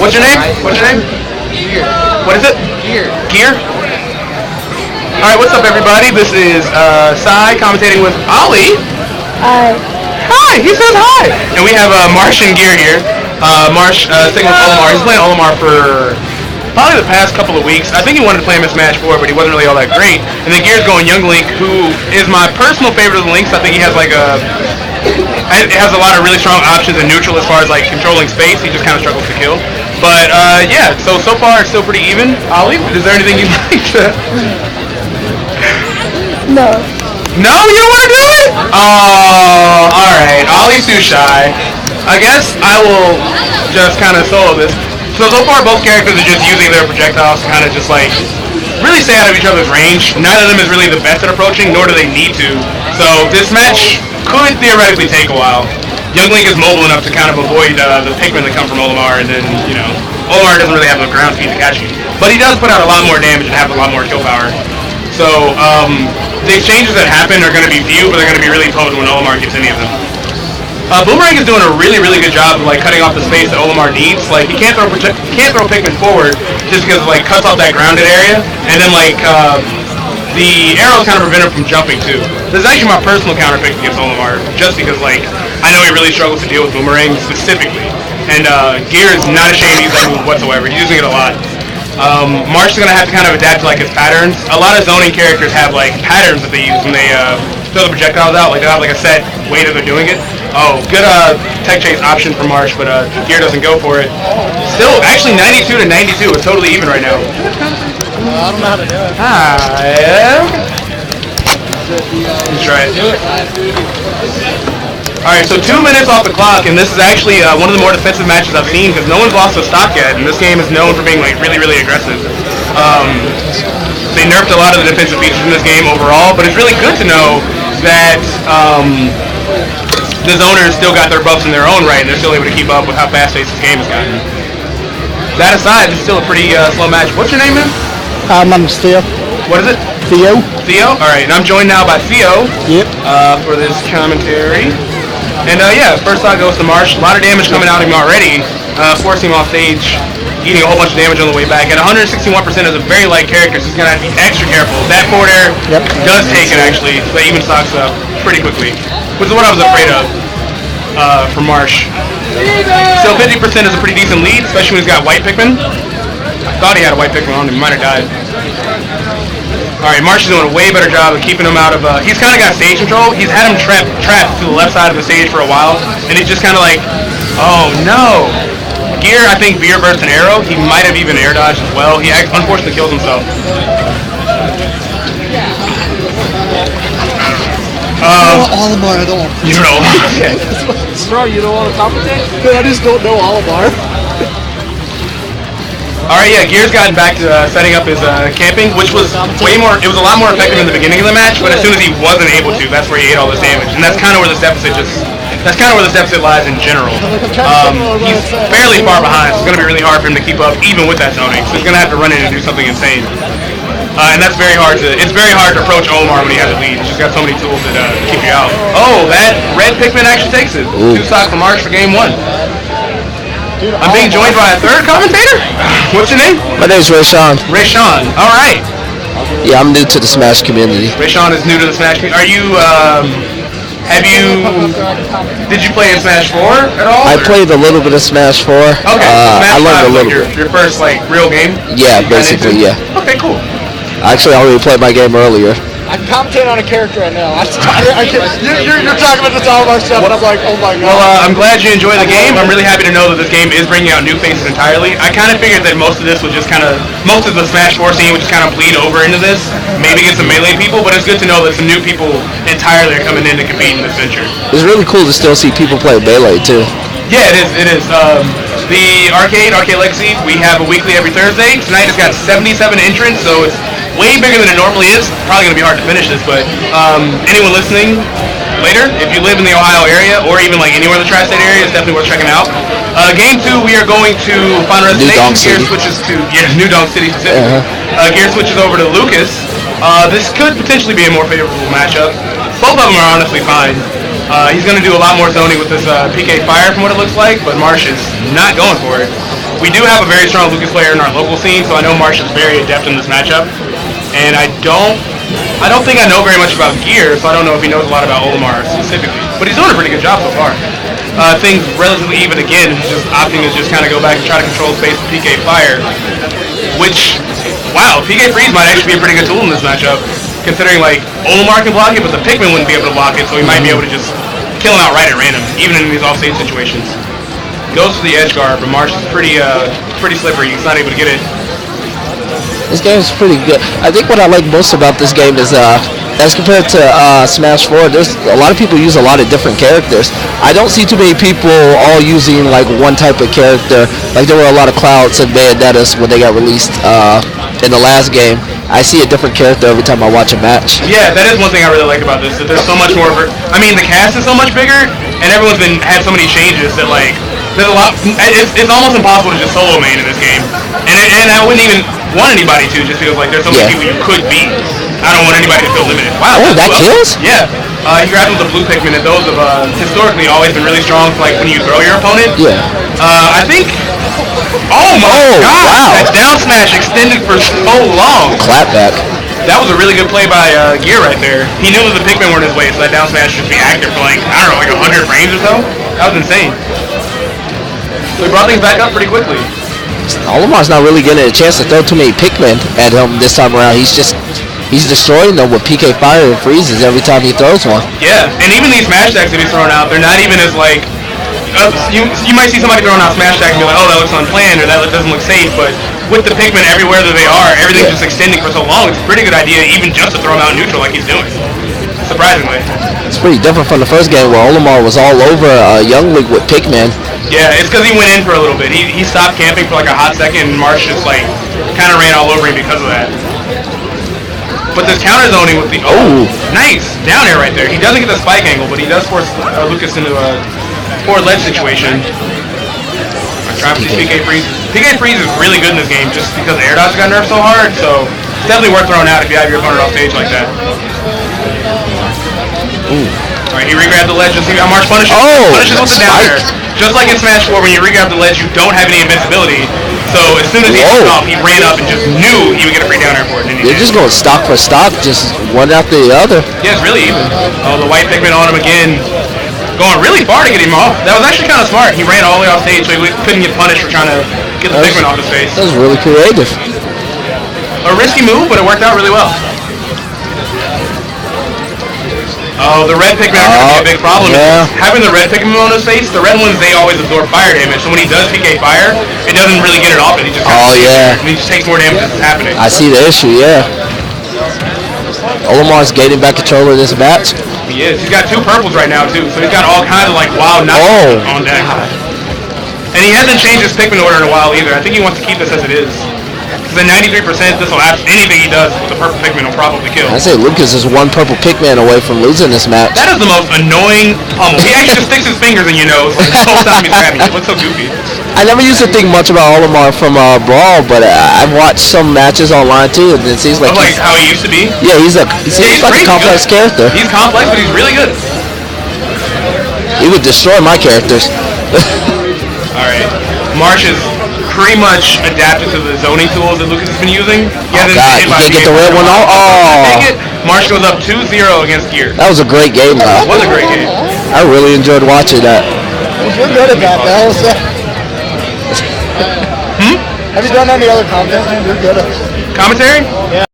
What's your name? What's your name? Gear. What is it? Gear. Gear? Alright, what's up everybody? This is Sai commentating with Ollie. Hi. Hi, he says hi. And we have Marsh and Gear here. Marsh sticking with Olimar. He's playing Olimar for probably the past couple of weeks. I think he wanted to play him in Smash 4, but he wasn't really all that great. And then Gear's going Young Link, who is my personal favorite of the Links. I think he has like it has a lot of really strong options in neutral as far as like controlling space. He just kind of struggles to kill. But yeah, so far it's still pretty even. Ollie, is there anything you'd like to... No. No, you don't want to do it? Oh, alright. Ollie's too shy. I guess I will just kind of solo this. So far both characters are just using their projectiles to kind of just like really stay out of each other's range. Neither of them is really the best at approaching, nor do they need to. So this match could theoretically take a while. Young Link is mobile enough to kind of avoid the Pikmin that come from Olimar, and then, you know, Olimar doesn't really have the ground speed to catch you. But he does put out a lot more damage and have a lot more kill power. So, the exchanges that happen are going to be few, but they're going to be really potent when Olimar gets any of them. Boomerang is doing a really, really good job of like cutting off the space that Olimar needs. Like he can't throw Pikmin forward just because it like cuts off that grounded area, and then like the arrows kind of prevent him from jumping too. This is actually my personal counter pick against Olimar, just because like I know he really struggles to deal with Boomerang specifically, and Gear is not ashamed to use that move whatsoever. He's using it a lot. Marsh is going to have to kind of adapt to like his patterns. A lot of zoning characters have like patterns that they use when they throw the projectiles out. Like they have like a set way that they're doing it. Oh, good tech chase option for Marsh, but Gear doesn't go for it. Still, actually 92 to 92. It's totally even right now. I don't know how to do it. Hi. Let's try it. Alright, so 2 minutes off the clock, and this is actually one of the more defensive matches I've seen because no one's lost a stock yet, and this game is known for being like really, really aggressive. They nerfed a lot of the defensive features in this game overall, but it's really good to know that the zoners still got their buffs in their own right, and they're still able to keep up with how fast-paced this game has gotten. That aside, it's still a pretty slow match. What's your name, man? My name's Theo. What is it? Theo. Theo? Alright, and I'm joined now by Theo. Yep. For this commentary. And yeah, first thought goes to Marsh. A lot of damage coming out of him already, forcing him off stage, eating a whole bunch of damage on the way back. At 161% is a very light character, so he's going to have to be extra careful. That forward air does take it, actually, so that even stocks up pretty quickly, which is what I was afraid of for Marsh. Still 50% is a pretty decent lead, especially when he's got white Pikmin. I thought he had a white Pikmin on him, he might have died. Alright, Marsh is doing a way better job of keeping him out of, he's kind of got stage control. He's had him trapped to the left side of the stage for a while, and he's just kind of like, oh no. Gear, I think Beer burst an arrow. He might have even air dodged as well. He unfortunately kills himself. Olimar, I don't want to. You don't know. Okay. Bro, you don't want to commentate? I just don't know Olimar. Alright, yeah, Gear's gotten back to setting up his camping, which was way more, it was a lot more effective in the beginning of the match, but as soon as he wasn't able to, that's where he ate all this damage. And that's kind of where this deficit lies in general. He's fairly far behind, so it's going to be really hard for him to keep up, even with that zoning. So he's going to have to run in and do something insane. And that's very hard to, it's very hard to approach Olimar when he has a lead. He's just got so many tools that keep you out. Oh, that red Pikmin actually takes it. 2 stock for Marsh for game 1. I'm being joined by a third commentator? What's your name? My name's Rayshawn. Rayshawn, alright. Yeah, I'm new to the Smash community. Rayshawn is new to the Smash community. Are you, did you play in Smash 4 at all? I played a little bit of Smash 4. Okay, Smash I learned a little bit. Your first, like, real game? Yeah, basically, yeah. Okay, cool. Actually, I already played my game earlier. I'm commentating on a character right now. You're talking about this Olimar stuff, and I'm like, oh my god. Well, I'm glad you enjoy the game. I'm really happy to know that this game is bringing out new faces entirely. I kind of figured that most of this would just kind of, most of the Smash 4 scene would just kind of bleed over into this, maybe get some Melee people, but it's good to know that some new people entirely are coming in to compete in this venture. It's really cool to still see people play Melee, too. Yeah, it is. The Arcade Legacy, we have a weekly every Thursday. Tonight it's got 77 entrants, so it's way bigger than it normally is. Probably going to be hard to finish this, but anyone listening later, if you live in the Ohio area or even like anywhere in the tri-state area, it's definitely worth checking out. Game 2, we are going to Final Destination. Gear switches to New Donk City specifically. Gear switches over to Lucas. This could potentially be a more favorable matchup. Both of them are honestly fine. He's going to do a lot more zoning with this PK Fire from what it looks like, but Marsh is not going for it. We do have a very strong Lucas player in our local scene, so I know Marsh is very adept in this matchup. And I don't think I know very much about Gear, so I don't know if he knows a lot about Olimar specifically. But he's doing a pretty good job so far. Things relatively even again. He's just opting to just kind of go back and try to control space with PK Fire. Which, wow, PK Freeze might actually be a pretty good tool in this matchup. Considering, like, Olimar can block it, but the Pikmin wouldn't be able to block it, so he might be able to just kill him outright at random, even in these offstage situations. Goes for the edge guard, but Marsh is pretty slippery. He's not able to get it. This game is pretty good. I think what I like most about this game is, as compared to Smash 4, there's a lot of people use a lot of different characters. I don't see too many people all using like one type of character. Like there were a lot of Clouds and Bayonettas when they got released in the last game. I see a different character every time I watch a match. Yeah, that is one thing I really like about this. That there's so much more. I mean, the cast is so much bigger, and everyone's had so many changes that like there's a lot. It's almost impossible to just solo main in this game, and I wouldn't even want anybody to just because like there's so many people you could beat. I don't want anybody to feel limited. Wow. Oh, that kills? Yeah. He grabs with the blue Pikmin, and those have historically always been really strong for like when you throw your opponent. Yeah. I think. Oh my god! Wow. That down smash extended for so long. Clapback. That was a really good play by Gear right there. He knew that the Pikmin were in his way, so that down smash should be active for like, I don't know, like 100 frames or so. That was insane. So he brought things back up pretty quickly. Olimar's not really getting a chance to throw too many Pikmin at him this time around. He's destroying them with PK Fire and freezes every time he throws one. Yeah, and even these smash attacks that he's throwing out, they're not even as like, you might see somebody throwing out smash attack and be like, oh, that looks unplanned or that doesn't look safe, but with the Pikmin everywhere that they are, everything's just extending for so long, it's a pretty good idea even just to throw them out neutral like he's doing. Surprisingly. It's pretty different from the first game where Olimar was all over Young League with Pikmin. Yeah, it's because he went in for a little bit. He stopped camping for like a hot second, and Marsh just like kind of ran all over him because of that. But there's counter zoning with the nice down air right there. He doesn't get the spike angle, but he does force Lucas into a forward ledge situation. Trying to PK Freeze. PK Freeze is really good in this game just because air dodge got nerfed so hard. So it's definitely worth throwing out if you have your opponent off stage like that. Alright, he re-grabbed the ledge. Just see how Marsh punishes. Punishes with the down air. Just like in Smash 4, when you re-grab the ledge, you don't have any invincibility. So as soon as he took off, he ran up and just knew he would get a free down air for it. They're just going stock for stock, just one after the other. Yeah, it's really even. Oh, the white Pikmin on him again. Going really far to get him off. That was actually kind of smart. He ran all the way off stage, so he couldn't get punished for trying to get the Pikmin off his face. That was really creative. A risky move, but it worked out really well. Oh, the red Pikmin are going to be a big problem. Yeah. Having the red Pikmin on his face, the red ones, they always absorb fire damage. So when he does PK Fire, it doesn't really get it off. He just he just takes more damage as it's happening. I see the issue, yeah. Olimar's gaining back control of this match. He is. He's got two purples right now, too. So he's got all kinds of, like, wild nuts on deck. And he hasn't changed his Pikmin order in a while, either. I think he wants to keep this as it is. Because at 93%, this will anything he does with the purple Pikmin will probably kill. I say Lucas is one purple Pikmin away from losing this match. That is the most annoying pummel. He actually just sticks his fingers in your nose like, the whole time he's grabbing you. It looks so goofy. I never used to think much about Olimar from Brawl, but I've watched some matches online too, and it seems like how he used to be. Yeah, he seems like a complex character. He's complex, but he's really good. He would destroy my characters. All right, Marsh is pretty much adapted to the zoning tools that Lucas has been using. He can't get the red one off. Marsh goes up 2-0 against Gear. That was a great game, though. It was a great game. I really enjoyed watching that. You're good at that, though. Have you done any other content? You're good at it. Commentary? Yeah.